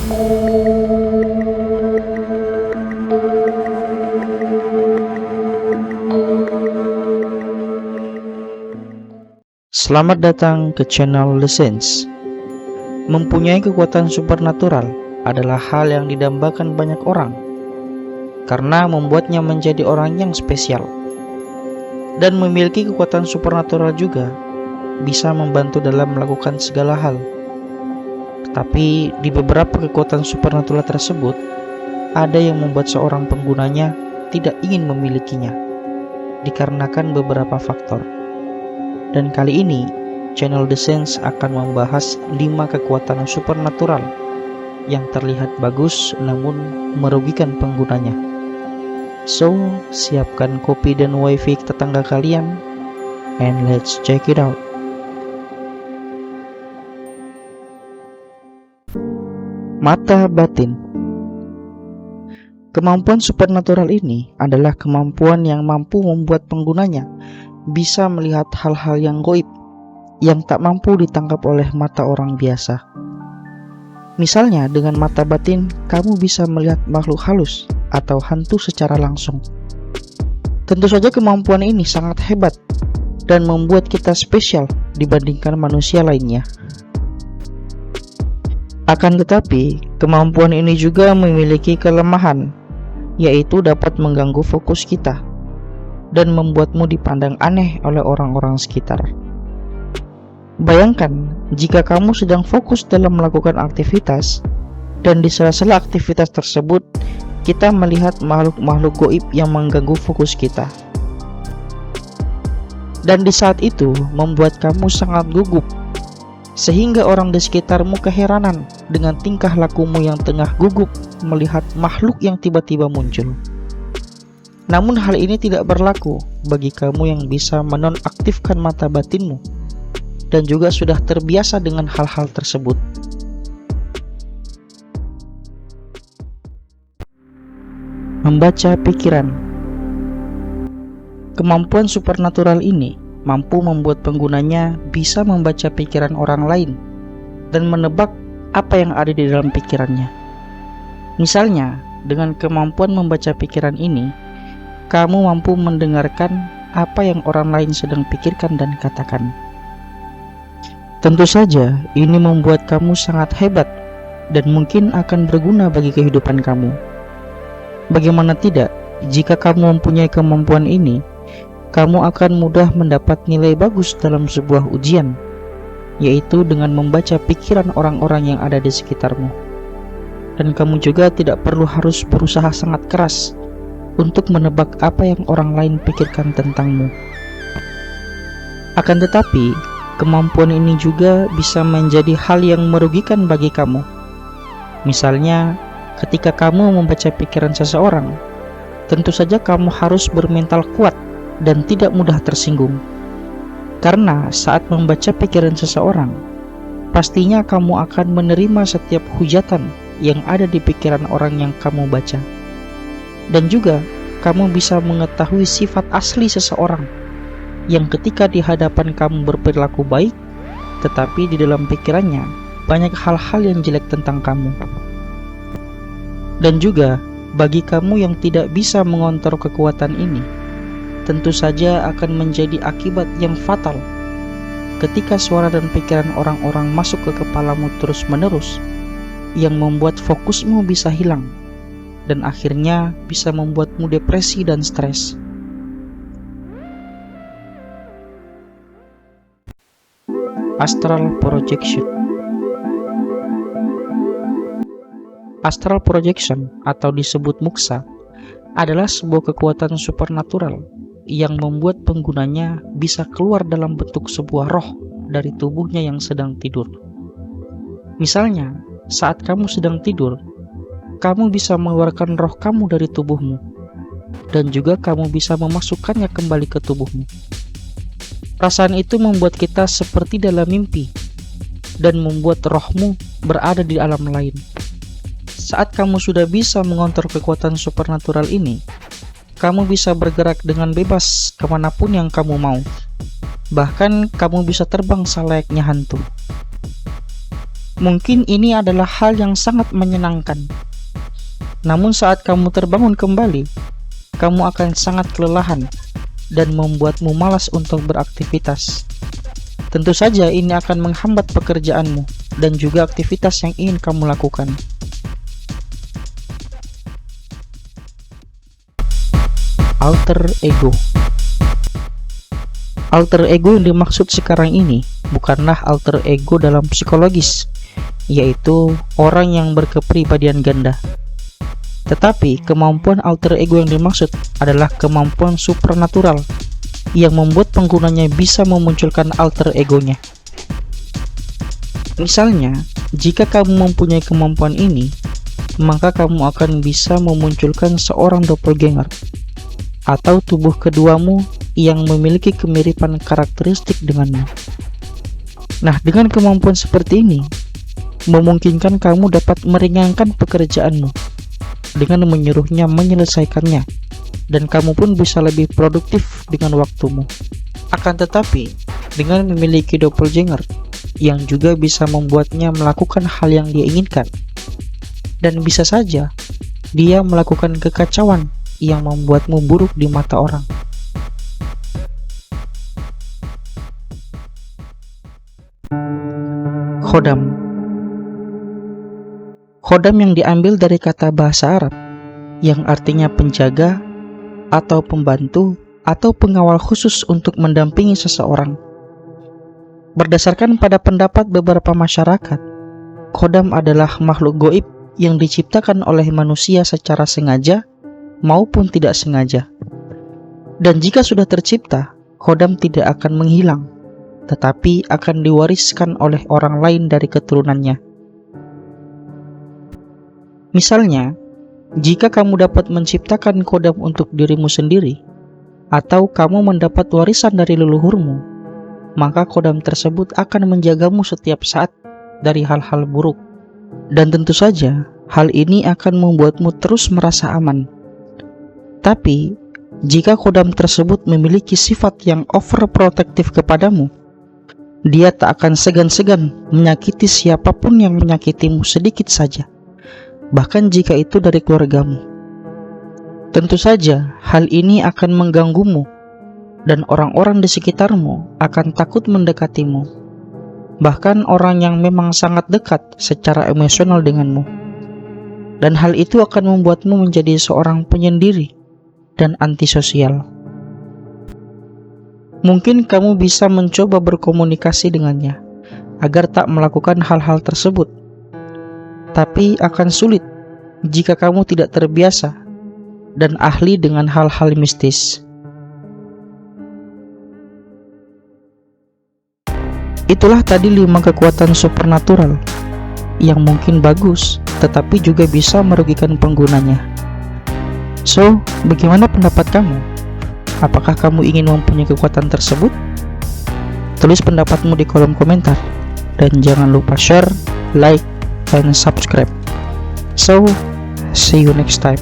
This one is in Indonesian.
Selamat datang ke channel The Sense. Mempunyai kekuatan supernatural adalah hal yang didambakan banyak orang karena membuatnya menjadi orang yang spesial. Dan memiliki kekuatan supernatural juga bisa membantu dalam melakukan segala hal. Tetapi di beberapa kekuatan supernatural tersebut, ada yang membuat seorang penggunanya tidak ingin memilikinya dikarenakan beberapa faktor. Dan kali ini, channel The Sense akan membahas 5 kekuatan supernatural yang terlihat bagus namun merugikan penggunanya. So, siapkan kopi dan wifi tetangga kalian, and let's check it out. Mata batin. Kemampuan supernatural ini adalah kemampuan yang mampu membuat penggunanya bisa melihat hal-hal yang gaib yang tak mampu ditangkap oleh mata orang biasa. Misalnya, dengan mata batin, kamu bisa melihat makhluk halus atau hantu secara langsung. Tentu saja kemampuan ini sangat hebat dan membuat kita spesial dibandingkan manusia lainnya. Akan tetapi, kemampuan ini juga memiliki kelemahan, yaitu dapat mengganggu fokus kita dan membuatmu dipandang aneh oleh orang-orang sekitar. Bayangkan jika kamu sedang fokus dalam melakukan aktivitas dan di sela-sela aktivitas tersebut kita melihat makhluk-makhluk gaib yang mengganggu fokus kita. Dan di saat itu membuat kamu sangat gugup sehingga orang di sekitarmu keheranan dengan tingkah lakumu yang tengah gugup melihat makhluk yang tiba-tiba muncul. Namun hal ini tidak berlaku bagi kamu yang bisa menonaktifkan mata batinmu dan juga sudah terbiasa dengan hal-hal tersebut. Membaca pikiran. Kemampuan supernatural ini mampu membuat penggunanya bisa membaca pikiran orang lain dan menebak apa yang ada di dalam pikirannya. Misalnya, dengan kemampuan membaca pikiran ini, kamu mampu mendengarkan apa yang orang lain sedang pikirkan dan katakan. Tentu saja, ini membuat kamu sangat hebat dan mungkin akan berguna bagi kehidupan kamu. Bagaimana tidak, jika kamu mempunyai kemampuan ini, kamu akan mudah mendapat nilai bagus dalam sebuah ujian, yaitu dengan membaca pikiran orang-orang yang ada di sekitarmu. Dan kamu juga tidak perlu harus berusaha sangat keras untuk menebak apa yang orang lain pikirkan tentangmu. Akan tetapi, kemampuan ini juga bisa menjadi hal yang merugikan bagi kamu. Misalnya, ketika kamu membaca pikiran seseorang, tentu saja kamu harus bermental kuat dan tidak mudah tersinggung. Karena saat membaca pikiran seseorang, pastinya kamu akan menerima setiap hujatan yang ada di pikiran orang yang kamu baca. Dan juga, kamu bisa mengetahui sifat asli seseorang yang ketika di hadapan kamu berperilaku baik, tetapi di dalam pikirannya banyak hal-hal yang jelek tentang kamu. Dan juga, bagi kamu yang tidak bisa mengontrol kekuatan ini, tentu saja akan menjadi akibat yang fatal ketika suara dan pikiran orang-orang masuk ke kepalamu terus-menerus, yang membuat fokusmu bisa hilang dan akhirnya bisa membuatmu depresi dan stres. Astral projection. Astral projection atau disebut muksa adalah sebuah kekuatan supernatural yang membuat penggunanya bisa keluar dalam bentuk sebuah roh dari tubuhnya yang sedang tidur. Misalnya, saat kamu sedang tidur, kamu bisa mengeluarkan roh kamu dari tubuhmu, dan juga kamu bisa memasukkannya kembali ke tubuhmu. Perasaan itu membuat kita seperti dalam mimpi, dan membuat rohmu berada di alam lain. Saat kamu sudah bisa mengontrol kekuatan supernatural ini, kamu bisa bergerak dengan bebas kemanapun yang kamu mau. Bahkan kamu bisa terbang selayaknya hantu. Mungkin ini adalah hal yang sangat menyenangkan. Namun saat kamu terbangun kembali, kamu akan sangat kelelahan dan membuatmu malas untuk beraktivitas. Tentu saja ini akan menghambat pekerjaanmu dan juga aktivitas yang ingin kamu lakukan. Alter ego. Alter ego yang dimaksud sekarang ini bukanlah alter ego dalam psikologis, yaitu orang yang berkepribadian ganda. Tetapi kemampuan alter ego yang dimaksud adalah kemampuan supernatural yang membuat penggunanya bisa memunculkan alter egonya. Misalnya, jika kamu mempunyai kemampuan ini, maka kamu akan bisa memunculkan seorang doppelganger atau tubuh keduamu yang memiliki kemiripan karakteristik denganmu. Nah, dengan kemampuan seperti ini, memungkinkan kamu dapat meringankan pekerjaanmu dengan menyuruhnya menyelesaikannya, dan kamu pun bisa lebih produktif dengan waktumu. Akan tetapi, dengan memiliki doppelganger yang juga bisa membuatnya melakukan hal yang dia inginkan, dan bisa saja dia melakukan kekacauan yang membuatmu buruk di mata orang. Khodam. Khodam yang diambil dari kata bahasa Arab yang artinya penjaga atau pembantu atau pengawal khusus untuk mendampingi seseorang. Berdasarkan pada pendapat beberapa masyarakat, khodam adalah makhluk goib yang diciptakan oleh manusia secara sengaja maupun tidak sengaja. Dan jika sudah tercipta, khodam tidak akan menghilang, tetapi akan diwariskan oleh orang lain dari keturunannya. Misalnya, jika kamu dapat menciptakan khodam untuk dirimu sendiri, atau kamu mendapat warisan dari leluhurmu, maka khodam tersebut akan menjagamu setiap saat dari hal-hal buruk. Dan tentu saja, hal ini akan membuatmu terus merasa aman. Tapi, jika khodam tersebut memiliki sifat yang overprotective kepadamu, dia tak akan segan-segan menyakiti siapapun yang menyakitimu sedikit saja, bahkan jika itu dari keluargamu. Tentu saja, hal ini akan mengganggumu, dan orang-orang di sekitarmu akan takut mendekatimu, bahkan orang yang memang sangat dekat secara emosional denganmu. Dan hal itu akan membuatmu menjadi seorang penyendiri dan antisosial. Mungkin kamu bisa mencoba berkomunikasi dengannya agar tak melakukan hal-hal tersebut, tapi akan sulit jika kamu tidak terbiasa dan ahli dengan hal-hal mistis. Itulah tadi 5 kekuatan supernatural yang mungkin bagus, tetapi juga bisa merugikan penggunanya. So, bagaimana pendapat kamu? Apakah kamu ingin mempunyai kekuatan tersebut? Tulis pendapatmu di kolom komentar, dan jangan lupa share, like, and subscribe. So, see you next time.